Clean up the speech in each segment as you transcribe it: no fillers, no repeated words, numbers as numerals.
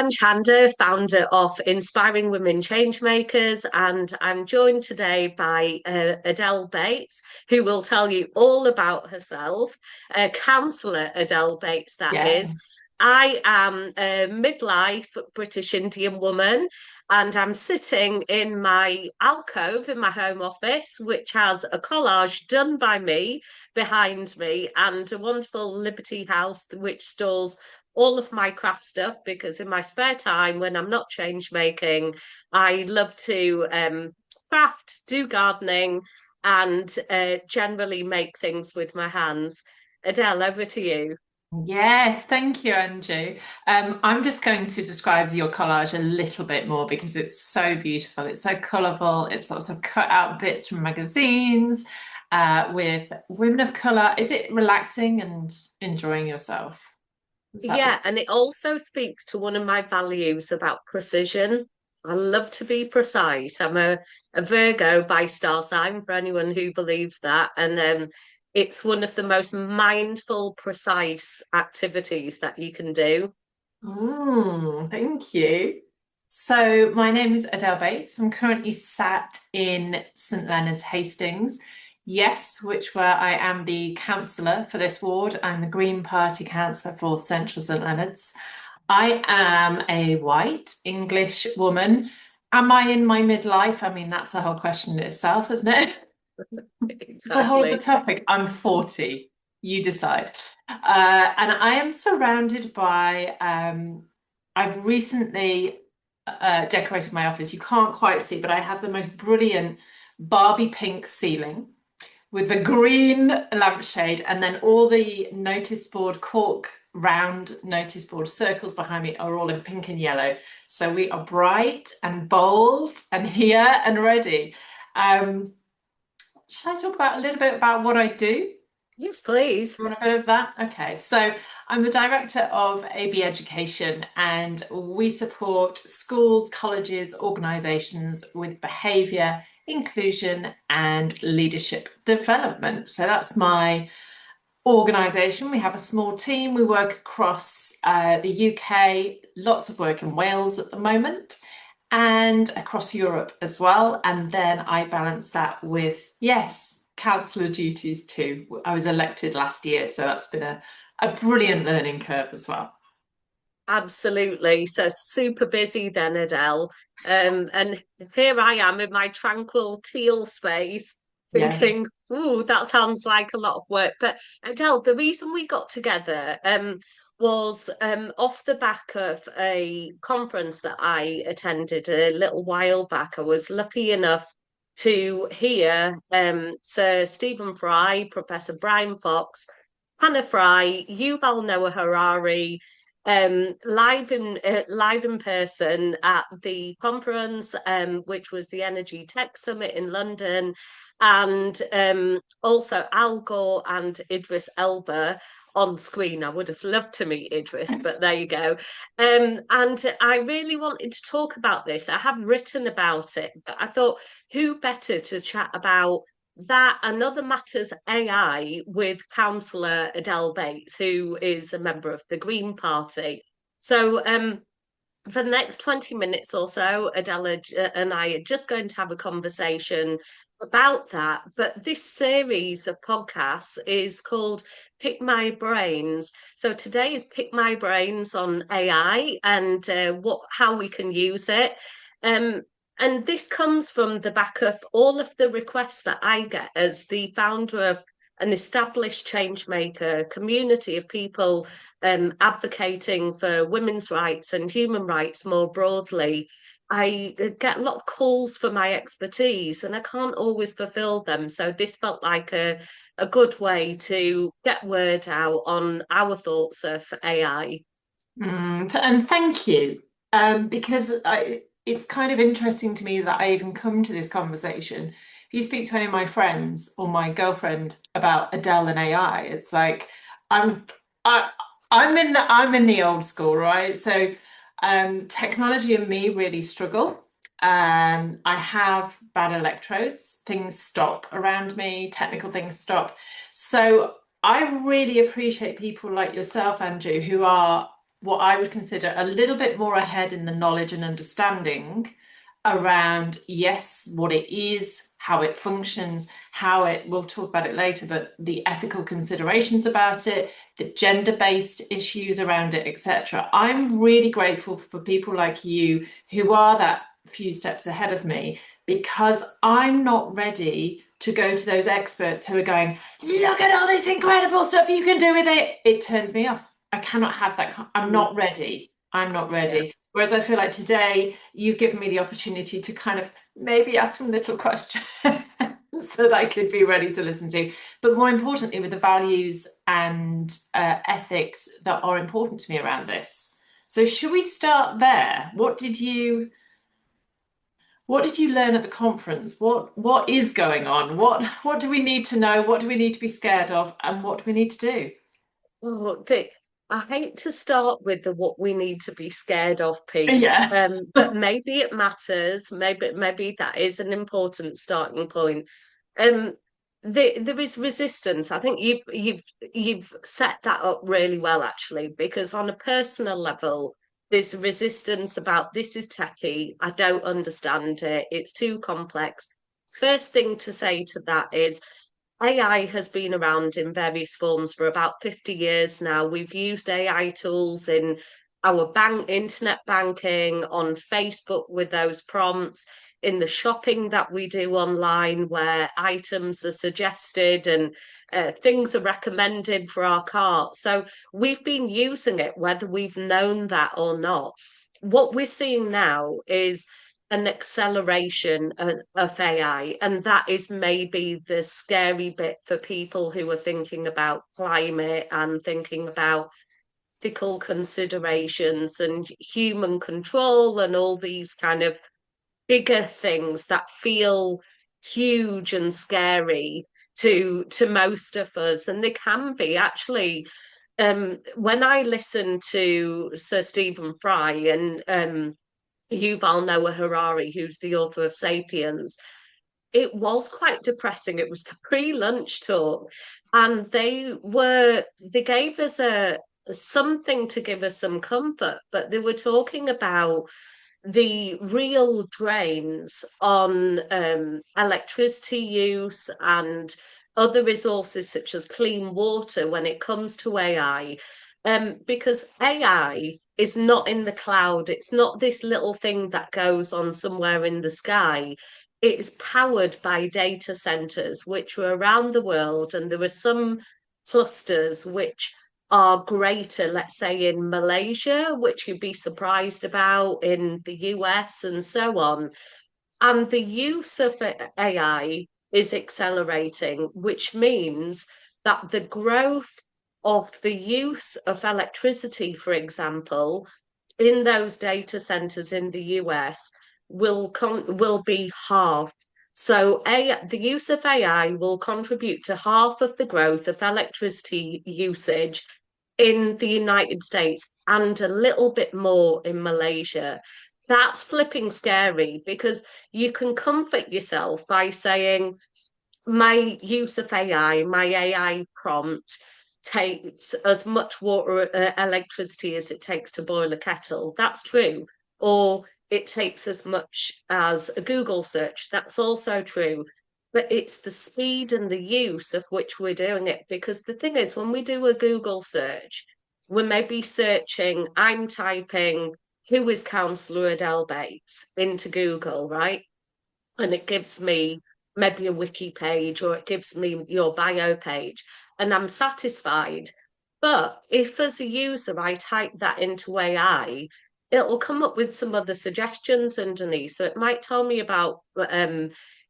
I'm Handa, founder of Inspiring Women Changemakers, and I'm joined today by Adele Bates, who will tell you all about herself. Councillor Adele Bates, that Yeah. is. I am a midlife British Indian woman, and I'm sitting in my alcove in my home office, which has a collage done by me behind me and a wonderful Liberty House, which stores all of my craft stuff because in my spare time when I'm not change making, I love to craft, do gardening, and generally make things with my hands. Adele, over to you. Yes, thank you, Andrew. I'm just going to describe your collage a little bit more because it's so beautiful. It's so colourful. It's lots of cut out bits from magazines with women of colour. Is it relaxing and enjoying yourself? Is that the Yeah, and it also speaks to one of my values about precision. I love to be precise. I'm a Virgo by star sign for anyone who believes that. And it's one of the most mindful, precise activities that you can do. Thank you. So, my name is Adele Bates. I'm currently sat in St Leonard's Hastings. Yes, which where I am the councillor for this ward. I'm the Green Party councillor for Central St Leonard's. I am a white English woman. Am I in my midlife? I mean, that's the whole question in itself, isn't it? The whole of the Exactly. topic. I'm 40. You decide. And I am surrounded by, I've recently decorated my office. You can't quite see, but I have the most brilliant Barbie pink ceiling with a green lampshade, and then all the notice board cork round notice board circles behind me are all in pink and yellow. So we are bright and bold and here and ready. Um, should I talk about a little bit about what I do? Yes, please. You want a bit of that? Okay, so I'm the director of AB Education, and we support schools, colleges, organisations with behaviour, inclusion, and leadership development. So that's my organisation. We have a small team. We work across the UK, lots of work in Wales at the moment, and across Europe as well. And then I balance that with, yes, councillor duties too. I was elected last year, so that's been a brilliant learning curve as well. Absolutely. So super busy then, Adele. And here I am in my tranquil teal space Yeah. thinking, ooh, that sounds like a lot of work. But Adele, the reason we got together was off the back of a conference that I attended a little while back. I was lucky enough to hear Sir Stephen Fry, Professor Brian Fox, Hannah Fry, Yuval Noah Harari, live in person at the conference, which was the Energy Tech Summit in London, and also Al Gore and Idris Elba on screen. I would have loved to meet Idris, but there you go. And I really wanted to talk about this. I have written about it, but I thought who better to chat about that and other matters AI with Councillor Adele Bates, who is a member of the Green Party. So, for the next 20 minutes or so, Adela and I are just going to have a conversation about that. But this series of podcasts is called Pick My Brains. So today is Pick My Brains on AI and how we can use it. Um, and this comes from the back of all of the requests that I get as the founder of an established change maker community of people advocating for women's rights and human rights more broadly. I get a lot of calls for my expertise and I can't always fulfill them. So this felt like a good way to get word out on our thoughts of AI. And thank you, because it's kind of interesting to me that I even come to this conversation. If you speak to any of my friends or my girlfriend about Adele and AI, it's like I'm I, I'm in the old school, right? So technology and me really struggle. I have bad electrodes, things stop around me, technical things stop. So I really appreciate people like yourself, Andrew, who are what I would consider a little bit more ahead in the knowledge and understanding around, yes, what it is, how it functions, how it, we'll talk about it later, but the ethical considerations about it, the gender-based issues around it, etc. I'm really grateful for people like you who are that few steps ahead of me, because I'm not ready to go to those experts who are going, look at all this incredible stuff you can do with it. It turns me off. I cannot have that. I'm not ready. I'm not ready. Yeah. Whereas I feel like today you've given me the opportunity to kind of maybe ask some little questions that I could be ready to listen to. But more importantly, with the values and ethics that are important to me around this. So should we start there? What did you learn at the conference? What is going on? What do we need to know? What do we need to be scared of? And what do we need to do? Well, I hate to start with the what we need to be scared of piece, Yeah. but maybe it matters. Maybe that is an important starting point. Um, there is resistance. I think you've set that up really well, actually, because on a personal level, there's resistance about this is techie. I don't understand it. It's too complex. First thing to say to that is AI has been around in various forms for about 50 years now. We've used AI tools in our internet banking, on Facebook with those prompts, in the shopping that we do online, where items are suggested and things are recommended for our cart. So we've been using it, whether we've known that or not. What we're seeing now is an acceleration of AI. And that is maybe the scary bit for people who are thinking about climate and thinking about ethical considerations and human control and all these kind of bigger things that feel huge and scary to most of us. And they can be actually. When I listen to Sir Stephen Fry and Yuval Noah Harari, who's the author of *Sapiens*, it was quite depressing. It was the pre-lunch talk, and they gave us a something to give us some comfort, but they were talking about the real drains on electricity use and other resources such as clean water when it comes to AI. Because AI is not in the cloud, it's not this little thing that goes on somewhere in the sky. It's powered by data centers, which are around the world, and there are some clusters which are greater, let's say in Malaysia, which you'd be surprised about, in the US, and so on. And the use of AI is accelerating, which means that the growth of the use of electricity, for example, in those data centers in the US will be halved. So the use of AI will contribute to half of the growth of electricity usage in the United States and a little bit more in Malaysia. That's flipping scary because you can comfort yourself by saying, my use of AI, my AI prompt takes as much water, electricity as it takes to boil a kettle. That's true. Or it takes as much as a Google search. That's also true. But it's the speed and the use of which we're doing it. Because the thing is, when we do a Google search, we may be searching, I'm typing, who is Councillor Adele Bates into Google, right? And it gives me maybe a wiki page or it gives me your bio page, and I'm satisfied. But if as a user I type that into AI, it'll come up with some other suggestions underneath. So it might tell me about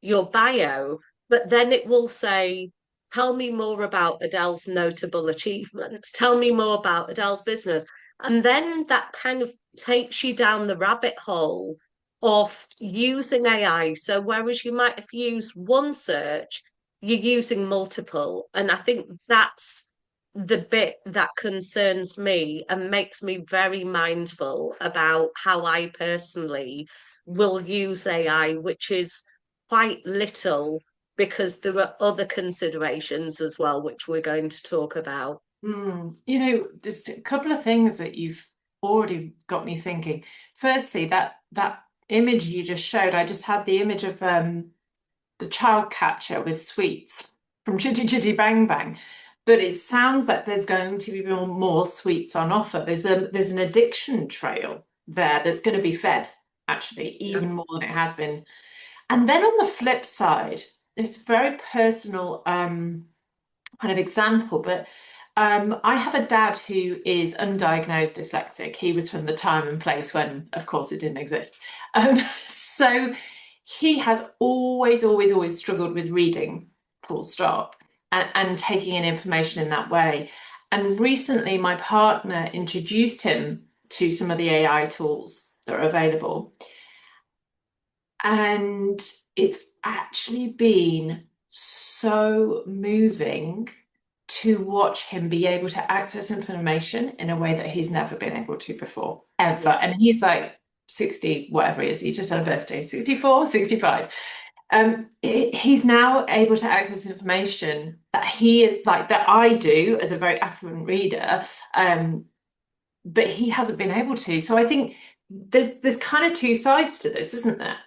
your bio, but then it will say, tell me more about Adele's notable achievements, tell me more about Adele's business. And then that kind of takes you down the rabbit hole of using AI. So whereas you might have used one search, you're using multiple. And I think that's the bit that concerns me and makes me very mindful about how I personally will use AI, which is quite little because there are other considerations as well, which we're going to talk about. You know, there's a couple of things that you've already got me thinking. Firstly, that image you just showed, I just had the image of the child catcher with sweets from Chitty Chitty Bang Bang. But it sounds like there's going to be more sweets on offer. There's an addiction trail there that's going to be fed, actually, Yeah. even more than it has been. And then on the flip side, it's a very personal kind of example, but I have a dad who is undiagnosed dyslexic. He was from the time and place when, of course, it didn't exist. So he has always struggled with reading, full stop, and taking in information in that way. And recently, my partner introduced him to some of the AI tools that are available. And it's actually been so moving to watch him be able to access information in a way that he's never been able to before, ever. And he's like 60, whatever he is, he just had a birthday, 64, 65. He's now able to access information that he is like, that I do as a very affluent reader, but he hasn't been able to. So I think there's kind of two sides to this, isn't there?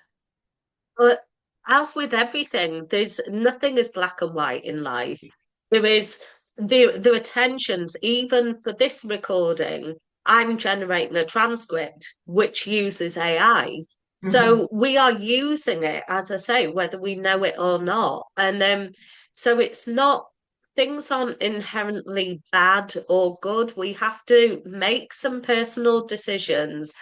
But as with everything, there's nothing is black and white in life. There are tensions. Even for this recording, I'm generating a transcript which uses AI. Mhm. So we are using it, as I say, whether we know it or not. And so it's not, things aren't inherently bad or good. We have to make some personal decisions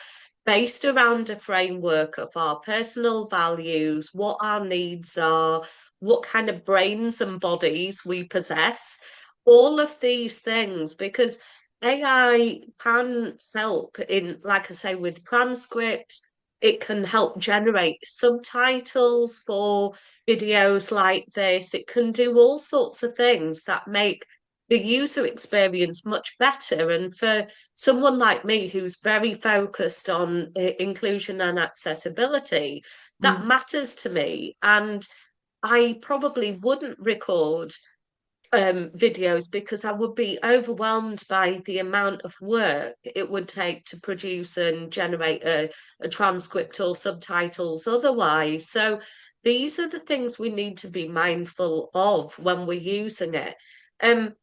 based around a framework of our personal values, what our needs are, what kind of brains and bodies we possess, all of these things, because AI can help in, like I say, with transcripts, it can help generate subtitles for videos like this. It can do all sorts of things that make the user experience much better. And for someone like me who's very focused on inclusion and accessibility, that Mm. matters to me. And I probably wouldn't record videos because I would be overwhelmed by the amount of work it would take to produce and generate a transcript or subtitles otherwise. So these are the things we need to be mindful of when we're using it. Um,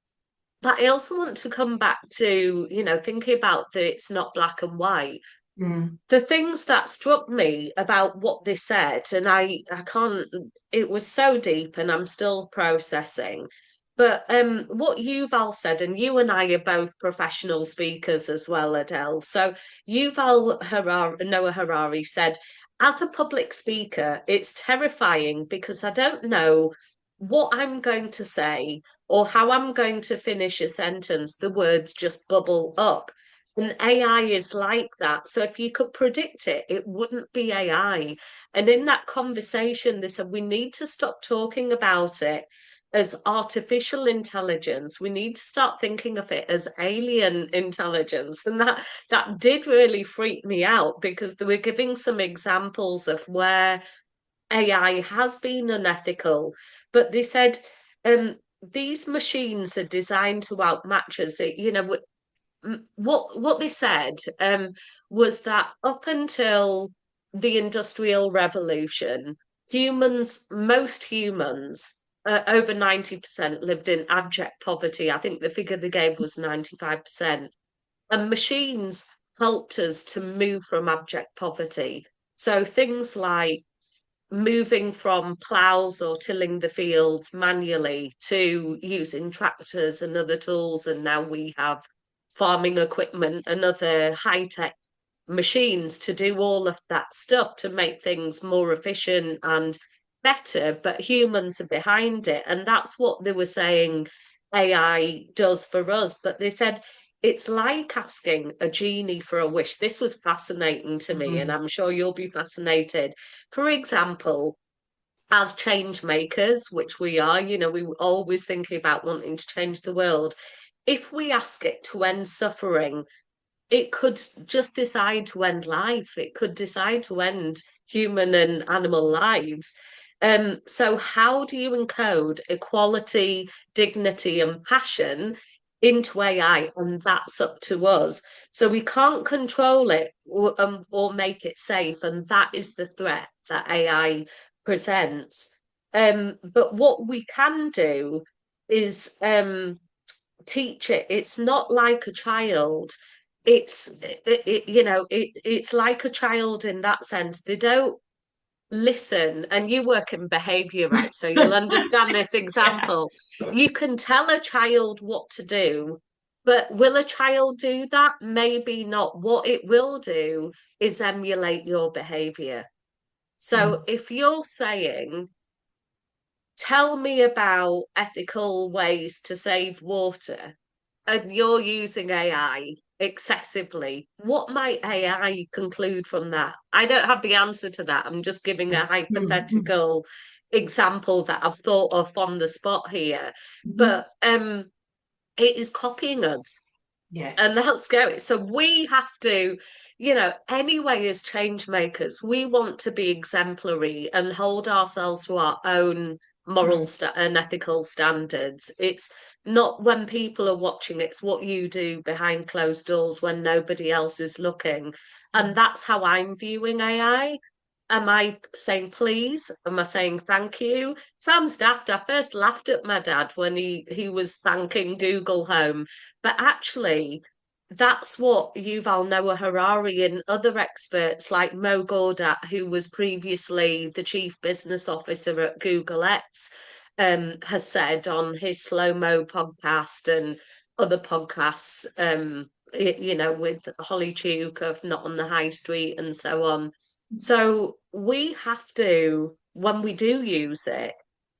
but I also want to come back to, thinking about that it's not black and white. Mm. The things that struck me about what they said, and I can't, it was so deep and I'm still processing. But what Yuval said, and you and I are both professional speakers as well, Adele. So Noah Harari said, as a public speaker, it's terrifying because I don't know what I'm going to say or how I'm going to finish a sentence. The words just bubble up. And AI is like that. So if you could predict it, it wouldn't be AI. And in that conversation, they said we need to stop talking about it as artificial intelligence. We need to start thinking of it as alien intelligence. And that did really freak me out because they were giving some examples of where AI has been unethical, but they said these machines are designed to outmatch us. What they said was that up until the Industrial Revolution, most humans, over 90% lived in abject poverty. I think the figure they gave was 95%. And machines helped us to move from abject poverty. So things like moving from ploughs or tilling the fields manually to using tractors and other tools. And now we have farming equipment and other high tech machines to do all of that stuff to make things more efficient and better. But humans are behind it. And that's what they were saying AI does for us. But they said, it's like asking a genie for a wish. This was fascinating to me, and Mm. I'm sure you'll be fascinated. For example, as change makers, which we are, we always thinking about wanting to change the world. If we ask it to end suffering, it could just decide to end life. It could decide to end human and animal lives. So how do you encode equality, dignity, and passion into AI, and that's up to us. So we can't control it or make it safe, and that is the threat that AI presents. But what we can do is teach it. It's not like a child. It's like a child in that sense. They don't listen, and you work in behavior, right? So you'll understand this Yeah. example. You can tell a child what to do, but will a child do that? Maybe not. What it will do is emulate your behavior. So Mm, if you're saying, tell me about ethical ways to save water, and you're using AI excessively, what might AI conclude from that? I don't have the answer to that. I'm just giving a mm, hypothetical example that I've thought of on the spot here. mm. But it is copying us. And Yes. that's scary. So we have to, anyway, as change makers, we want to be exemplary and hold ourselves to our own moral Mm, and ethical standards. It's not when people are watching, it's what you do behind closed doors when nobody else is looking. And mm, that's how I'm viewing AI. Am I saying please? Am I saying thank you? Sounds daft. I first laughed at my dad when he was thanking Google Home, but actually, that's what Yuval Noah Harari and other experts like Mo Gawdat, who was previously the chief business officer at Google X, has said on his Slow Mo podcast and other podcasts, with Holly Tuke of Not on the High Street and so on. So we have to, when we do use it,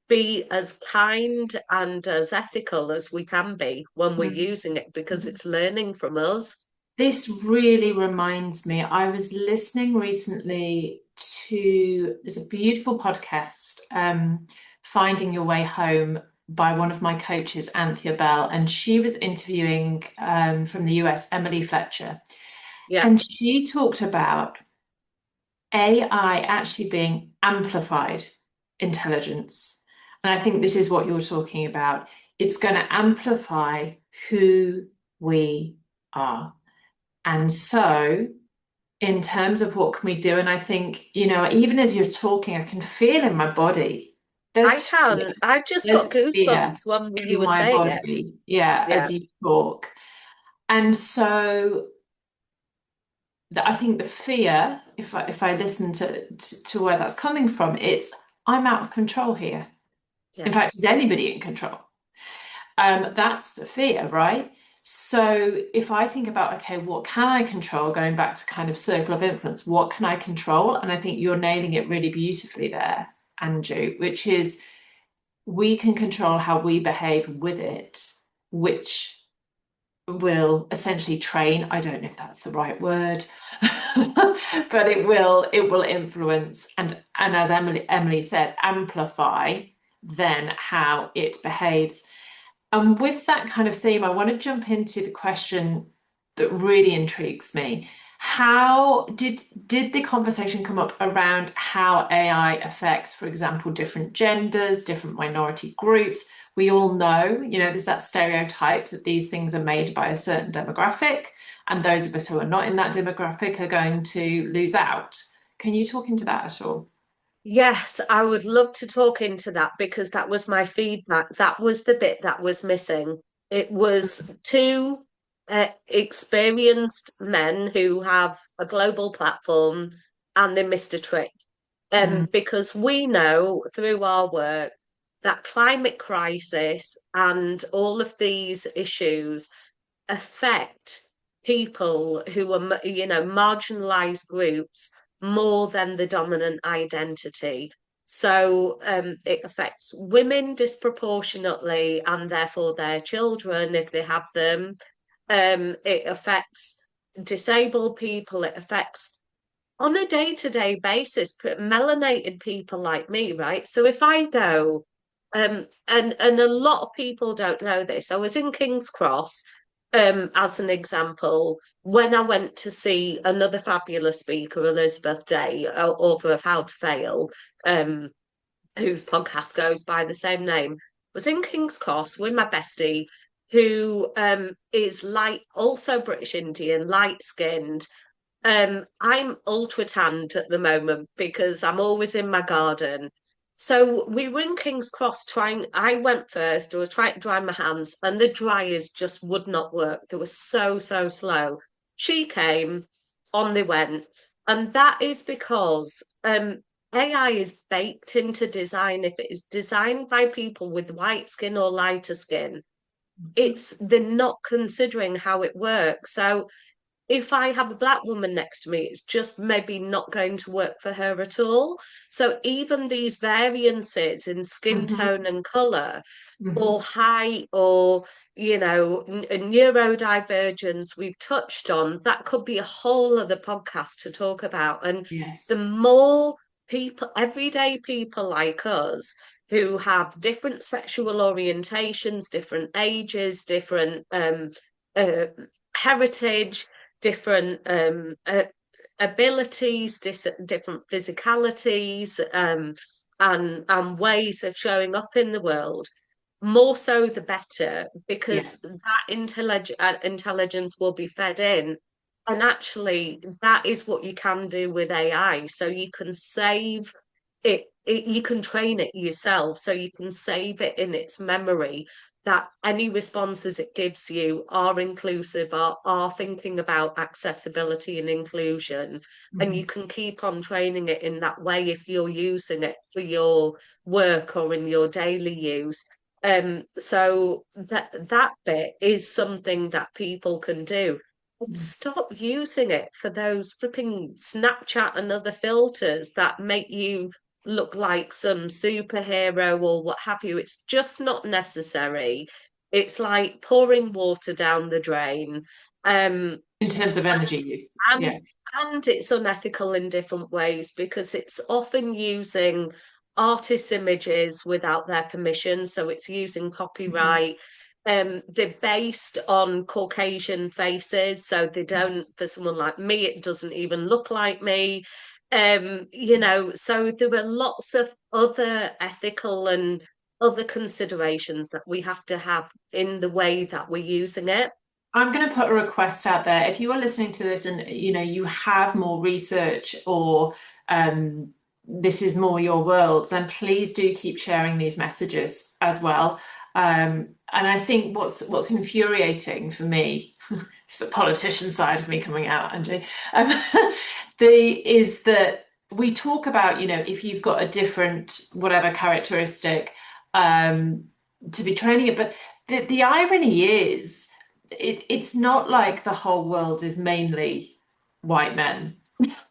be as kind and as ethical as we can be when we're mm. using it because it's learning from us. This really reminds me, I was listening recently to, there's a beautiful podcast, Finding Your Way Home by one of my coaches, Anthea Bell, and she was interviewing from the US, Emily Fletcher. Yeah, And she talked about AI actually being amplified intelligence. And I think this is what you're talking about. It's going to amplify who we are. And so, in terms of what can we do, and I think, even as you're talking, I can feel in my body, I there's fear, can. I've just got there's fear goosebumps when you in were my saying it. body, yeah, Yeah, as you talk. And so I think the fear, if I listen to where that's coming from, it's I'm out of control here. In yeah. fact, is anybody in control? That's the fear, right? So if I think about, okay, what can I control? Going back to kind of circle of influence, what can I control? And I think you're nailing it really beautifully there, Andrew, which is we can control how we behave with it, which will essentially train. I don't know if that's the right word, but it will influence and as Emily says, amplify then how it behaves. And with that kind of theme, I want to jump into the question that really intrigues me. How did the conversation come up around how AI affects, for example, different genders, different minority groups? We all know, there's that stereotype that these things are made by a certain demographic, and those of us who are not in that demographic are going to lose out. Can you talk into that at all? Yes, I would love to talk into that because that was my feedback. That was the bit that was missing. It was two experienced men who have a global platform and they missed a trick. Mm, Because we know through our work that climate crisis and all of these issues affect people who are, marginalized groups more than the dominant identity. So it affects women disproportionately and therefore their children if they have them. It affects disabled people, it affects on a day-to-day basis, melanated people like me, right? So if I go, and a lot of people don't know this. I was in King's Cross, as an example, when I went to see another fabulous speaker, Elizabeth Day, author of How to Fail, um, whose podcast goes by the same name. Was in King's Cross with my bestie. who is light, also British Indian, light skinned. I'm ultra tanned at the moment because I'm always in my garden. So we were in King's Cross trying. I went first, or trying to dry my hands, and the dryers just would not work. They were so slow. She came, on they went, and that is because AI is baked into design. If it is designed by people with white skin or lighter skin, it's they're not considering how it works. So if I have a black woman next to me, it's just maybe not going to work for her at all. So even these variances in skin Mhm, tone and colour, mhm. or height, or neurodivergence we've touched on, that could be a whole other podcast to talk about. And the Yes. more people, everyday people like us, who have different sexual orientations, different ages, different uh, heritage, different abilities, different physicalities, and ways of showing up in the world, more so the better, Yeah. because that intelligence will be fed in. And actually, that is what you can do with AI. So you can save it, you can train it yourself. So you can save it in its memory, that any responses it gives you are inclusive, are thinking about accessibility and inclusion. And you Mhm. can keep on training it in that way if you're using it for your work or in your daily use. So that bit is something that people can do. But stop using it for those flipping Snapchat and other filters that make you look like some superhero or what have you. It's just not necessary. It's like pouring water down the drain. Um, In terms of energy use. and Yeah. and it's unethical in different ways because it's often using artists' images without their permission, so it's using Mhm. copyright. They're based on Caucasian faces, so they don't, for someone like me, it doesn't even look like me. So there are lots of other ethical and other considerations that we have to have in the way that we're using it. I'm going to put a request out there. If you are listening to this and you have more research or this is more your world, then please do keep sharing these messages as well. And I think what's infuriating for me is the politician side of me coming out, Angie. Um, is that we talk about, if you've got a different whatever characteristic, to be training it, but the irony is it's not like the whole world is mainly white men.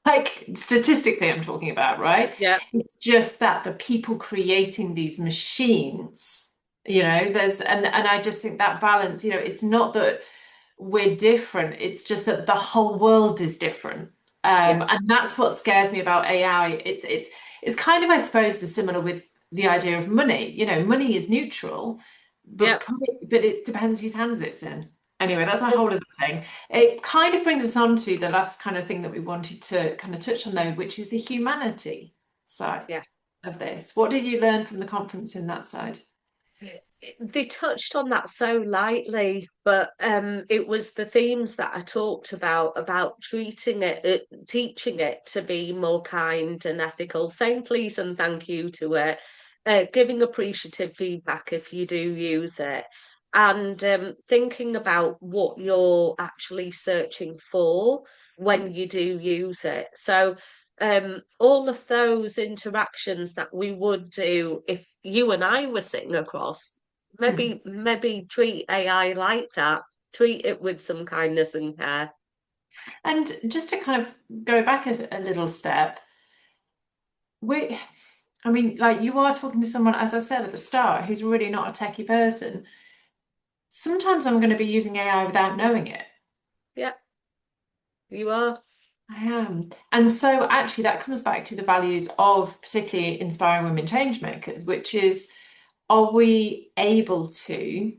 Like statistically, I'm talking about, right? Yeah, It's just that the people creating these machines, and I just think that balance, it's not that we're different, it's just that the whole world is different. And yes, that's what scares me about AI. It's kind of, I suppose, the similar with the idea of money. Money is neutral, yeah. but it depends whose hands it's in. Anyway, that's a whole other thing. It kind of brings us on to the last kind of thing that we wanted to kind of touch on, though, which is the humanity side Yeah. of this. What did you learn from the conference in that side? They touched on that so lightly, but it was the themes that I talked about treating it, teaching it to be more kind and ethical, saying please and thank you to it, giving appreciative feedback if you do use it, and thinking about what you're actually searching for when you do use it. So all of those interactions that we would do if you and I were sitting across, Mhm. maybe treat AI like that. Treat it with some kindness and care. And just to kind of go back a little step, we, I mean, like you are talking to someone, as I said at the start, who's really not a techie person. Sometimes I'm going to be using AI without knowing it. Yeah, you are. I am. And so actually that comes back to the values of particularly inspiring women change makers, which is, are we able to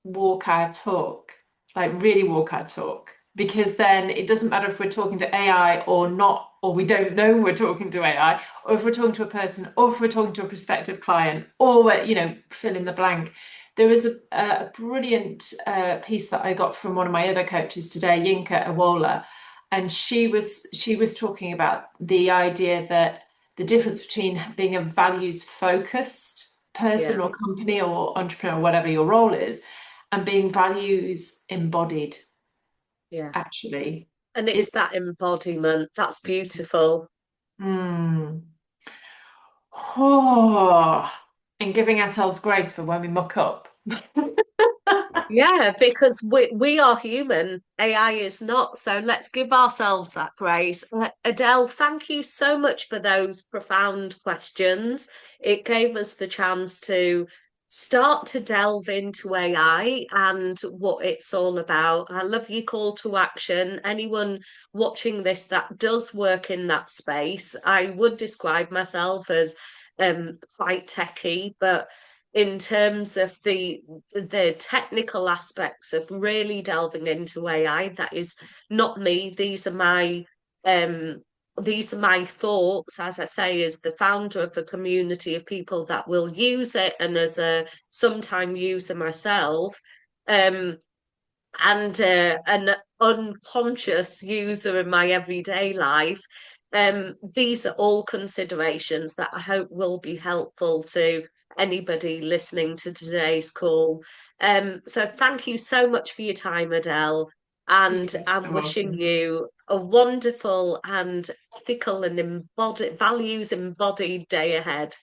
walk our talk, like really walk our talk? Because then it doesn't matter if we're talking to AI or not, or we don't know we're talking to AI, or if we're talking to a person, or if we're talking to a prospective client, or we're, fill in the blank. There was a brilliant piece that I got from one of my other coaches today, Yinka Awola, and she was talking about the idea that the difference between being a values focused person Yeah, or company or entrepreneur, whatever your role is, and being values embodied, yeah. actually. And Is it's that embodiment that's beautiful. mm, oh, and giving ourselves grace for when we muck up. Yeah, because we are human, AI is not. So let's give ourselves that grace. Adele, thank you so much for those profound questions. It gave us the chance to start to delve into AI and what it's all about. I love your call to action. Anyone watching this that does work in that space, I would describe myself as quite techie, but in terms of the technical aspects of really delving into AI. That is not me. Um these are my thoughts, as I say, as the founder of a community of people that will use it and as a sometime user myself. Um and an unconscious user in my everyday life. These are all considerations that I hope will be helpful to anybody listening to today's call. So thank you so much for your time, Adele, and You're I'm so wishing welcome. you a wonderful and ethical and embodied values embodied day ahead.